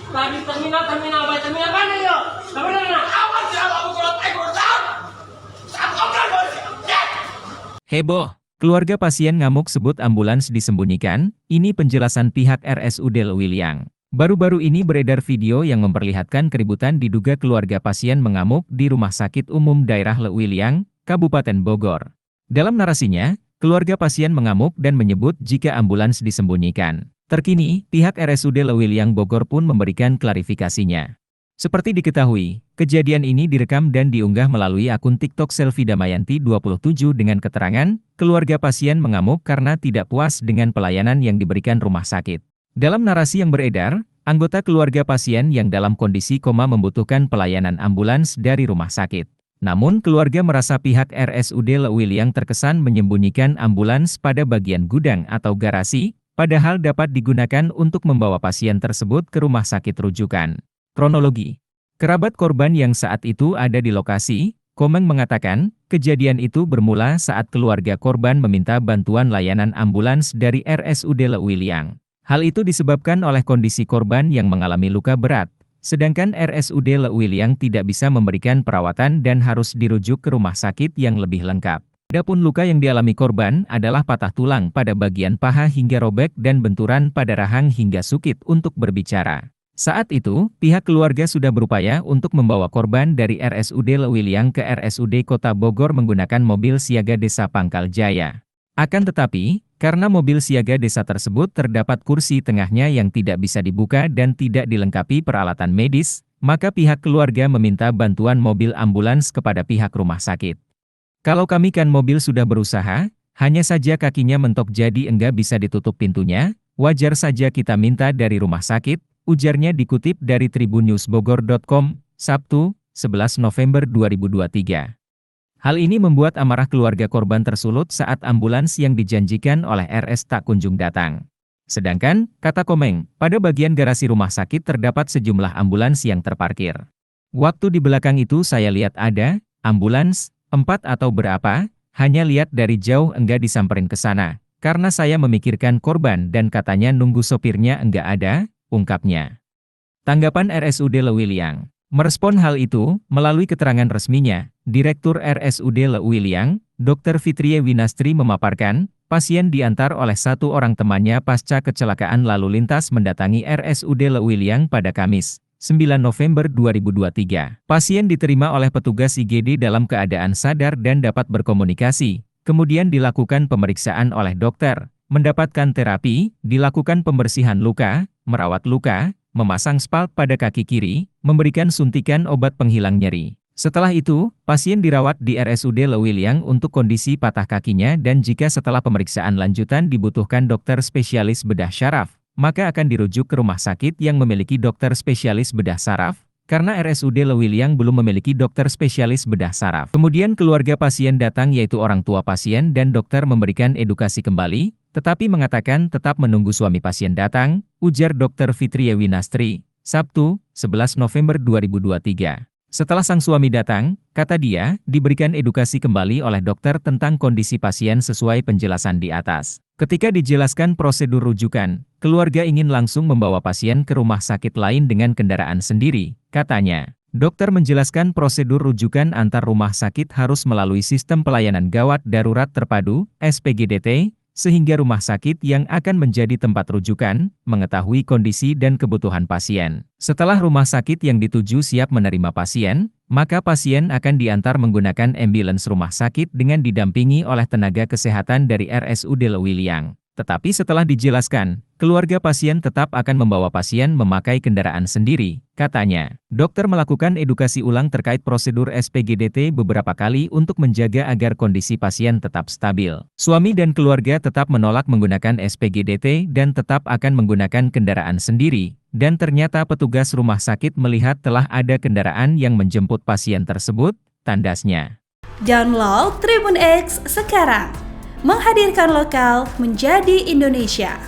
Tadi terminal apa? Terminal mana yuk? Terminal mana? Awas ya, kamu kalau tegur tahun. Satu orang bos. Heboh, keluarga pasien ngamuk sebut ambulans disembunyikan, ini penjelasan pihak RSUD Lewiliang. Baru-baru ini beredar video yang memperlihatkan keributan diduga keluarga pasien mengamuk di Rumah Sakit Umum Daerah Lewiliang, Kabupaten Bogor. Dalam narasinya, keluarga pasien mengamuk dan menyebut jika ambulans disembunyikan. Terkini, pihak RSUD Lewiliang Bogor pun memberikan klarifikasinya. Seperti diketahui, kejadian ini direkam dan diunggah melalui akun TikTok Selvi Damayanti 27 dengan keterangan, keluarga pasien mengamuk karena tidak puas dengan pelayanan yang diberikan rumah sakit. Dalam narasi yang beredar, anggota keluarga pasien yang dalam kondisi koma membutuhkan pelayanan ambulans dari rumah sakit. Namun keluarga merasa pihak RSUD Lewiliang terkesan menyembunyikan ambulans pada bagian gudang atau garasi, padahal dapat digunakan untuk membawa pasien tersebut ke rumah sakit rujukan. Kronologi. Kerabat korban yang saat itu ada di lokasi, Komeng mengatakan, kejadian itu bermula saat keluarga korban meminta bantuan layanan ambulans dari RSUD Lewiliang. Hal itu disebabkan oleh kondisi korban yang mengalami luka berat, sedangkan RSUD Lewiliang tidak bisa memberikan perawatan dan harus dirujuk ke rumah sakit yang lebih lengkap. Adapun luka yang dialami korban adalah patah tulang pada bagian paha hingga robek dan benturan pada rahang hingga sukit untuk berbicara. Saat itu, pihak keluarga sudah berupaya untuk membawa korban dari RSUD Lewiliang ke RSUD Kota Bogor menggunakan mobil siaga Desa Pangkal Jaya. Akan tetapi, karena mobil siaga desa tersebut terdapat kursi tengahnya yang tidak bisa dibuka dan tidak dilengkapi peralatan medis, maka pihak keluarga meminta bantuan mobil ambulans kepada pihak rumah sakit. Kalau kami kan mobil sudah berusaha, hanya saja kakinya mentok jadi enggak bisa ditutup pintunya, wajar saja kita minta dari rumah sakit, ujarnya dikutip dari tribunnewsbogor.com, Sabtu, 11 November 2023. Hal ini membuat amarah keluarga korban tersulut saat ambulans yang dijanjikan oleh RS tak kunjung datang. Sedangkan, kata Komeng, pada bagian garasi rumah sakit terdapat sejumlah ambulans yang terparkir. Waktu di belakang itu saya lihat ada ambulans, 4 atau berapa, hanya lihat dari jauh enggak disamperin ke sana, karena saya memikirkan korban dan katanya nunggu sopirnya enggak ada, ungkapnya. Tanggapan RSUD Lewiliang. Merespon hal itu, melalui keterangan resminya, Direktur RSUD Lewiliang, Dr. Fitrie Winastri memaparkan, pasien diantar oleh satu orang temannya pasca kecelakaan lalu lintas mendatangi RSUD Lewiliang pada Kamis, 9 November 2023. Pasien diterima oleh petugas IGD dalam keadaan sadar dan dapat berkomunikasi, kemudian dilakukan pemeriksaan oleh dokter, mendapatkan terapi, dilakukan pembersihan luka, merawat luka, memasang spalt pada kaki kiri, memberikan suntikan obat penghilang nyeri. Setelah itu, pasien dirawat di RSUD Lewiliang untuk kondisi patah kakinya dan jika setelah pemeriksaan lanjutan dibutuhkan dokter spesialis bedah syaraf, maka akan dirujuk ke rumah sakit yang memiliki dokter spesialis bedah saraf, karena RSUD Lewiliang belum memiliki dokter spesialis bedah saraf. Kemudian keluarga pasien datang yaitu orang tua pasien dan dokter memberikan edukasi kembali, tetapi mengatakan tetap menunggu suami pasien datang, ujar Dr. Fitrie Winastri, Sabtu, 11 November 2023. Setelah sang suami datang, kata dia, diberikan edukasi kembali oleh dokter tentang kondisi pasien sesuai penjelasan di atas. Ketika dijelaskan prosedur rujukan, keluarga ingin langsung membawa pasien ke rumah sakit lain dengan kendaraan sendiri, katanya. Dokter menjelaskan prosedur rujukan antar rumah sakit harus melalui sistem pelayanan gawat darurat terpadu, SPGDT, sehingga rumah sakit yang akan menjadi tempat rujukan, mengetahui kondisi dan kebutuhan pasien. Setelah rumah sakit yang dituju siap menerima pasien, maka pasien akan diantar menggunakan ambulans rumah sakit dengan didampingi oleh tenaga kesehatan dari RSUD Lewiliang. Tetapi setelah dijelaskan, keluarga pasien tetap akan membawa pasien memakai kendaraan sendiri, katanya. Dokter melakukan edukasi ulang terkait prosedur SPGDT beberapa kali untuk menjaga agar kondisi pasien tetap stabil. Suami dan keluarga tetap menolak menggunakan SPGDT dan tetap akan menggunakan kendaraan sendiri, dan ternyata petugas rumah sakit melihat telah ada kendaraan yang menjemput pasien tersebut, tandasnya. Download Tribun X sekarang. Menghadirkan lokal menjadi Indonesia.